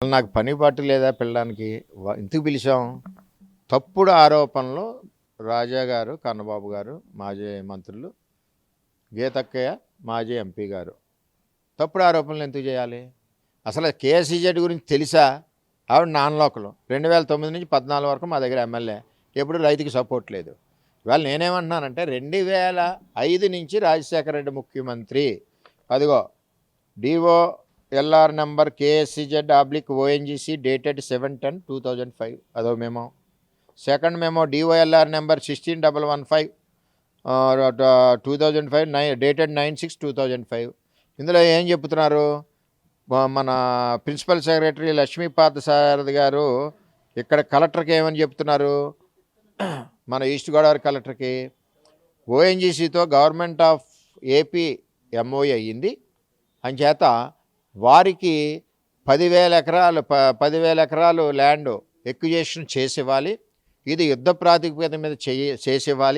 నాకు పని పాటు లేదా పిల్లడానికి ఎందుకు పిలిచాం? తప్పుడు ఆరోపణలు రాజా గారు, కన్నబాబు గారు, మాజీ మంత్రులు, గీతక్కయ్య, మాజీ ఎంపీ గారు తప్పుడు ఆరోపణలు ఎందుకు చేయాలి? అసలు కేసీజెడ్ గురించి తెలుసా? ఆవిడ నాన్ లోకల్. 2009 నుంచి 14 వరకు మా దగ్గర ఎమ్మెల్యే. ఎప్పుడు రైతుకి సపోర్ట్ లేదు. ఇవాళ నేనేమంటున్నానంటే 2005 నుంచి రాజశేఖర రెడ్డి ముఖ్యమంత్రి. అదిగో DO LR number KSCZ/ONGC dated 7/10/2005 అదో memo. Second memo DOLR number 16,115 2005 dated 9/6/2005. ఇందులో ఏం చెప్తున్నారు? మన ప్రిన్సిపల్ సెక్రటరీ లక్ష్మీపాద సారథి గారు ఇక్కడ కలెక్టర్కి ఏమని చెప్తున్నారు? మన ఈస్ట్ గోదావరి కలెక్టర్కి ONGCతో గవర్నమెంట్ ఆఫ్ ఏపీ MOU అయ్యింది. అంచేత వారికి 10,000 ఎకరాలు ల్యాండ్ ఎక్విజేషన్ చేసివ్వాలి. ఇది యుద్ధ ప్రాతిపదిక మీద చేసివ్వాలి.